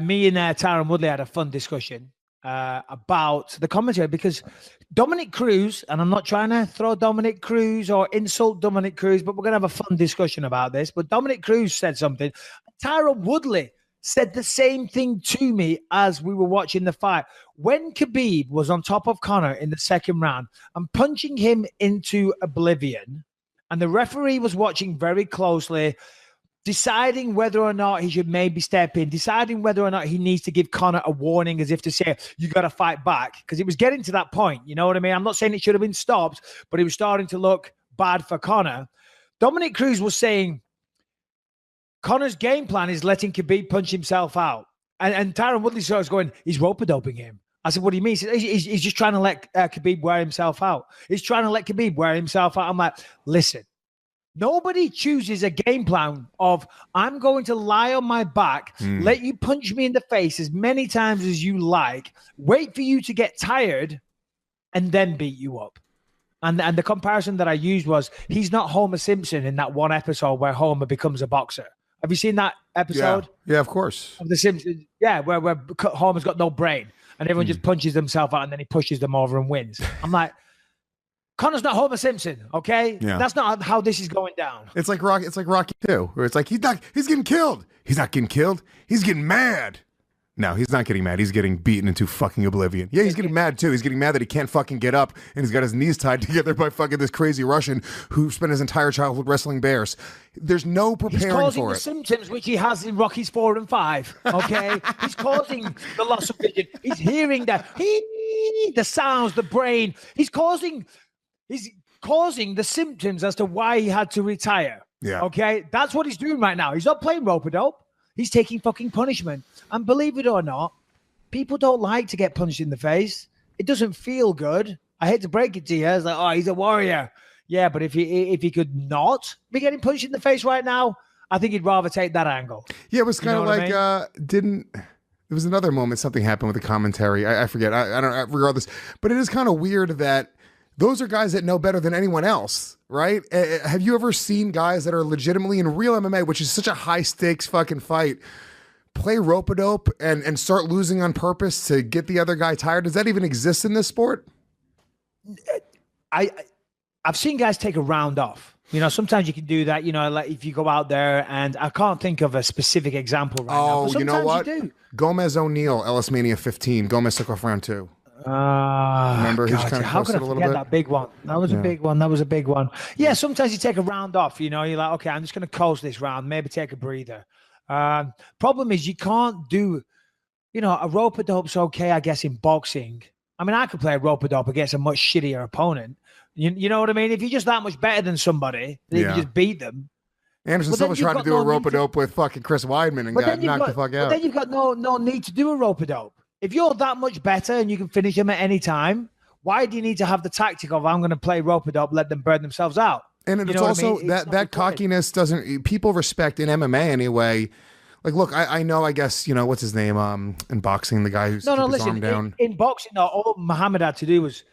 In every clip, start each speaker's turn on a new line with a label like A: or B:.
A: Me and Tyron Woodley had a fun discussion about the commentary because Dominic Cruz, and I'm not trying to throw Dominic Cruz or insult Dominic Cruz, but we're going to have a fun discussion about this. But Dominic Cruz said something. Tyron Woodley said the same thing to me as we were watching the fight. When Khabib was on top of Conor in the second round and punching him into oblivion, and the referee was watching very closely, deciding whether or not he should maybe step in, deciding whether or not he needs to give Conor a warning as if to say, you got to fight back. Because it was getting to that point, you know what I mean? I'm not saying it should have been stopped, but it was starting to look bad for Conor. Dominic Cruz was saying, Conor's game plan is letting Khabib punch himself out. And Tyron Woodley starts going, he's rope-a-doping him. I said, what do you mean? He said, he's just trying to let Khabib wear himself out. He's trying to let Khabib wear himself out. I'm like, listen, nobody chooses a game plan of, I'm going to lie on my back, let you punch me in the face as many times as you like, wait for you to get tired, and then beat you up. And the comparison that I used was, he's not Homer Simpson in that one episode where Homer becomes a boxer. Have you seen that episode?
B: Yeah, of course.
A: Of The Simpsons. Yeah, where Homer's got no brain and everyone just punches themselves out and then he pushes them over and wins. I'm like, Conor's not Homer Simpson, okay?
B: Yeah.
A: That's not how this is going down.
B: It's like Rocky 2, where it's like he's getting killed. He's not getting killed. He's getting mad. No, he's not getting mad. He's getting beaten into fucking oblivion. Yeah, he's getting mad too. He's getting mad that he can't fucking get up and he's got his knees tied together by fucking this crazy Russian who spent his entire childhood wrestling bears. There's no preparing for it. He's
A: causing the symptoms which he has in Rockies 4 and 5, okay? He's causing the loss of vision. He's hearing the sounds, the brain. He's causing the symptoms as to why he had to retire.
B: Yeah.
A: Okay? That's what he's doing right now. He's not playing rope-a-dope. He's taking fucking punishment. And believe it or not, people don't like to get punched in the face. It doesn't feel good. I hate to break it to you. It's like, oh, he's a warrior. Yeah, but if he could not be getting punched in the face right now, I think he'd rather take that angle.
B: Yeah, it was kind of like, there was another moment, something happened with the commentary. I forget. Regardless. But it is kind of weird that those are guys that know better than anyone else, right? Have you ever seen guys that are legitimately in real MMA, which is such a high stakes fucking fight, play rope-a-dope and start losing on purpose to get the other guy tired? Does that even exist in this sport?
A: I've seen guys take a round off. You know, sometimes you can do that, you know, like if you go out there, and I can't think of a specific example right now.
B: Oh, you know what? Gomez O'Neill, Ellis Mania 15. Gomez took off round 2. Remember, he's kind of
A: how could I forget that big one? That was a big one. That was a big one. Yeah, sometimes you take a round off. You know, you're like, okay, I'm just going to coast this round. Maybe take a breather. Problem is, you can't do, you know, a rope-a-dope's okay, I guess, in boxing. I mean, I could play a rope-a-dope against a much shittier opponent. You know what I mean? If you're just that much better than somebody, then you just beat them.
B: Anderson Silva tried to do a rope-a-dope with fucking Chris Weidman and got knocked the fuck out.
A: But then you've got no need to do a rope-a-dope. If you're that much better and you can finish them at any time, why do you need to have the tactic of, I'm going to play rope-a-dope, let them burn themselves out?
B: And it's also that cockiness doesn't, people respect in MMA anyway. Like, look, I know, I guess, you know, what's his name in boxing, the guy who's his arm down.
A: In boxing, all Muhammad had to do was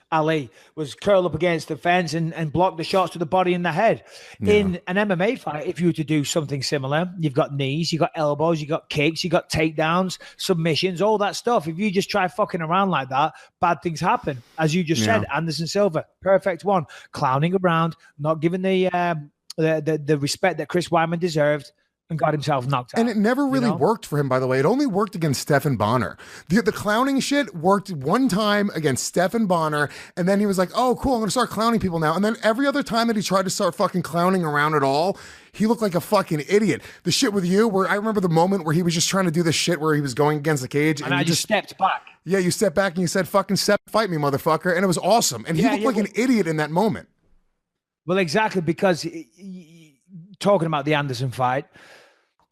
A: curl up against the fence and block the shots to the body and the head. Yeah. In an MMA fight, if you were to do something similar, you've got knees, you've got elbows, you've got kicks, you've got takedowns, submissions, all that stuff. If you just try fucking around like that, bad things happen. As you just said, Anderson Silva, perfect one. Clowning around, not giving the respect that Chris Weidman deserved, and got himself knocked out.
B: And it never really worked for him, by the way. It only worked against Stephan Bonner. The clowning shit worked one time against Stephan Bonner, and then he was like, oh, cool, I'm going to start clowning people now. And then every other time that he tried to start fucking clowning around at all, he looked like a fucking idiot. The shit with you, where I remember the moment where he was just trying to do this shit where he was going against the cage.
A: And I just stepped back.
B: Yeah, you stepped back and you said, fucking fight me, motherfucker. And it was awesome. And he looked like an idiot in that moment.
A: Well, exactly, because talking about the Anderson fight,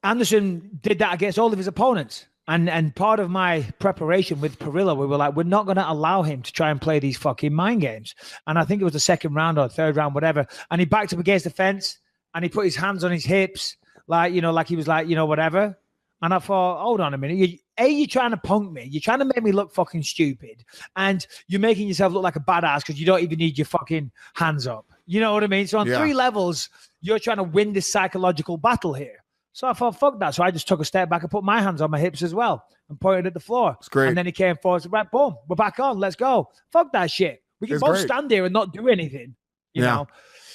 A: Anderson did that against all of his opponents. And part of my preparation with Perillo, we were like, we're not going to allow him to try and play these fucking mind games. And I think it was the second round or third round, whatever. And he backed up against the fence and he put his hands on his hips, like, you know, like he was like, you know, whatever. And I thought, hold on a minute. You're trying to punk me. You're trying to make me look fucking stupid. And you're making yourself look like a badass because you don't even need your fucking hands up. You know what I mean? So on 3 levels, you're trying to win this psychological battle here. So I thought, fuck that. So I just took a step back and put my hands on my hips as well and pointed at the floor.
B: It's great.
A: And then he came forward and said, right, boom, we're back on. Let's go. Fuck that shit. We can both stand here and not do anything. You know?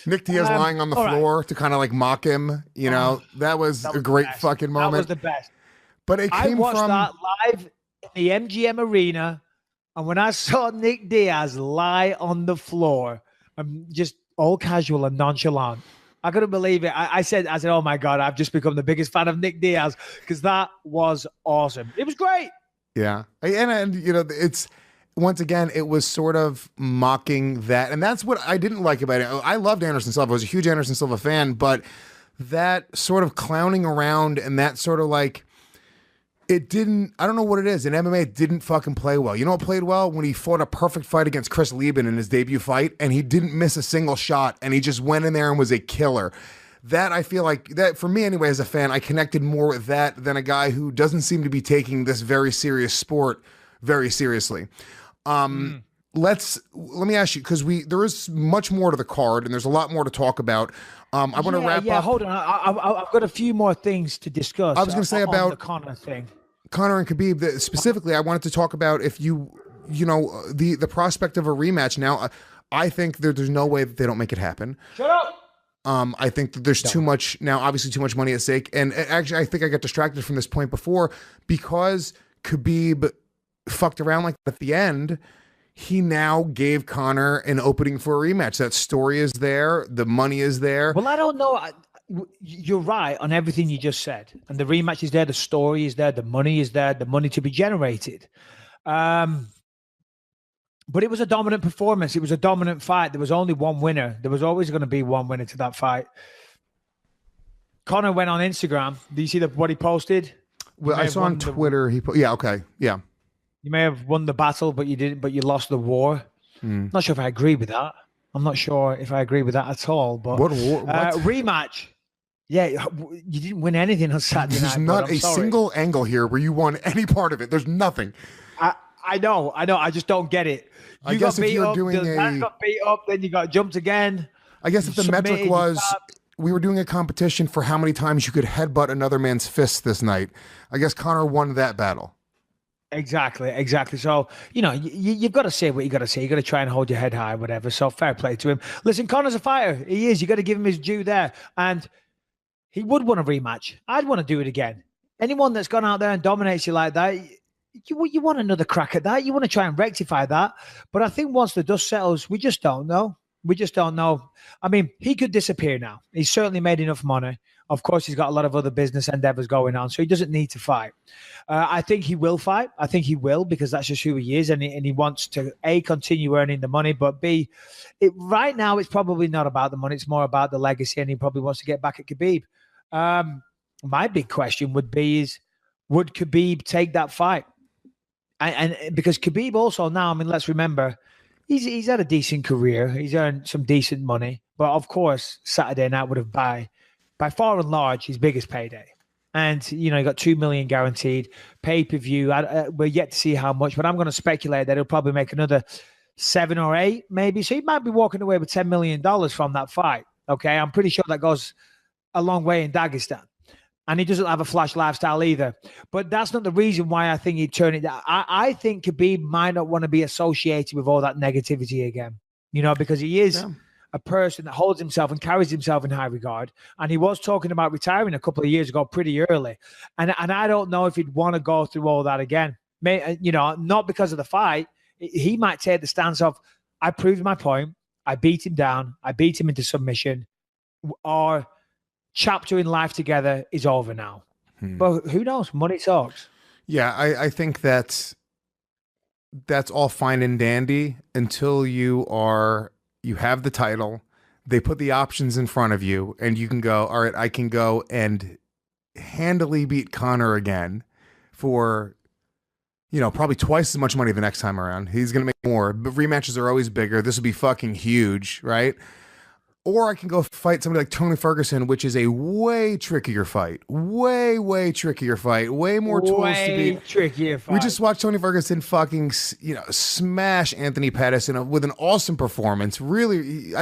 B: Nick Diaz lying on the floor to kind of like mock him. You know, that was a great fucking moment.
A: That was the best.
B: But it came
A: I watched that live in the MGM Arena. And when I saw Nick Diaz lie on the floor, just all casual and nonchalant, I couldn't believe it. I said, oh my God, I've just become the biggest fan of Nick Diaz because that was awesome. It was great.
B: Yeah. And you know, it's, once again, it was sort of mocking that. And that's what I didn't like about it. I loved Anderson Silva. I was a huge Anderson Silva fan, but that sort of clowning around and that sort of like, it didn't, I don't know what it is. In MMA, it didn't fucking play well. You know what played well? When he fought a perfect fight against Chris Lieben in his debut fight, and he didn't miss a single shot, and he just went in there and was a killer. That, I feel like, that for me anyway, as a fan, I connected more with that than a guy who doesn't seem to be taking this very serious sport very seriously. Let me ask you, because there is much more to the card, and there's a lot more to talk about. I want to wrap up.
A: Yeah, hold on. I've got a few more things to discuss.
B: I was going to say about
A: the Conor thing.
B: Conor and Khabib, specifically, I wanted to talk about if you know, the prospect of a rematch. Now, I think there's no way that they don't make it happen.
A: Shut up.
B: I think that there's too much now, obviously too much money at stake. And actually, I think I got distracted from this point before because Khabib fucked around like at the end. He now gave Conor an opening for a rematch. That story is there. The money is there.
A: Well, I don't know. You're right on everything you just said. And the rematch is there. The story is there. The money is there. The money to be generated. But it was a dominant performance. It was a dominant fight. There was only one winner. There was always going to be one winner to that fight. Conor went on Instagram. Do you see what he posted?
B: Well, I saw on Twitter. Yeah, okay. Yeah.
A: You may have won the battle, but you didn't. But you lost the war. Not sure if I agree with that. I'm not sure if I agree with that at all. But
B: what?
A: Rematch. Yeah, you didn't win anything on Saturday night.
B: There's not a single angle here where you won any part of it. There's nothing.
A: I know. I just don't get it.
B: I guess if you're doing
A: got beat up, then you got jumped again.
B: I guess if the metric was we were doing a competition for how many times you could headbutt another man's fist this night, I guess Conor won that battle.
A: Exactly. So, you know, you've got to say what you got to say. You got to try and hold your head high, whatever. So fair play to him. Listen, Conor's a fighter. He is. You got to give him his due there. And he would want a rematch. I'd want to do it again. Anyone that's gone out there and dominates you like that, you want another crack at that. You want to try and rectify that. But I think once the dust settles, we just don't know. We just don't know. I mean, he could disappear now. He's certainly made enough money. Of course, he's got a lot of other business endeavors going on, so he doesn't need to fight. I think he will fight. I think he will because that's just who he is, and he wants to, A, continue earning the money, but B, right now it's probably not about the money. It's more about the legacy, and he probably wants to get back at Khabib. My big question would be would Khabib take that fight? And because Khabib also now, I mean, let's remember, he's had a decent career. He's earned some decent money. But of course, Saturday night would have by far and large his biggest payday. And, you know, he got $2 million guaranteed. Pay-per-view, we're yet to see how much, but I'm going to speculate that he'll probably make another 7 or 8 maybe. So he might be walking away with $10 million from that fight. Okay, I'm pretty sure that goes a long way in Dagestan. And he doesn't have a flash lifestyle either. But that's not the reason why I think he'd turn it down. I think Khabib might not want to be associated with all that negativity again, you know, because he is a person that holds himself and carries himself in high regard. And he was talking about retiring a couple of years ago pretty early. And I don't know if he'd want to go through all that again. You know, not because of the fight. He might take the stance of, I proved my point. I beat him down. I beat him into submission. Or chapter in life together is over now. But who knows? Money talks.
B: Yeah, I think that's all fine and dandy until you have the title, they put the options in front of you, and you can go, all right, I can go and handily beat Conor again for, you know, probably twice as much money the next time around. He's going to make more, but rematches are always bigger. This would be fucking huge, right? Or I can go fight somebody like Tony Ferguson, which is a way trickier fight. Way trickier fight. Way more tools to beat.
A: Trickier fight.
B: We just watched Tony Ferguson fucking, you know, smash Anthony Pettis with an awesome performance. Really,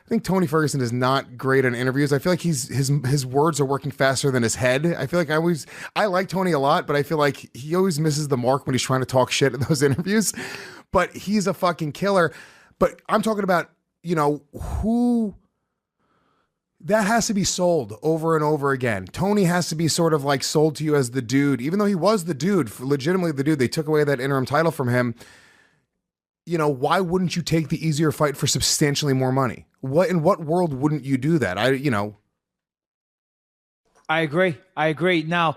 B: I think Tony Ferguson is not great in interviews. I feel like his words are working faster than his head. I feel like I like Tony a lot, but I feel like he always misses the mark when he's trying to talk shit in those interviews. But he's a fucking killer. But I'm talking about, who that has to be sold over and over again. Tony has to be sort of like sold to you as the dude, even though he was the dude, legitimately the dude. They took away that interim title from him. Why wouldn't you take the easier fight for substantially more money? In what world wouldn't you do that?
A: I agree. Now,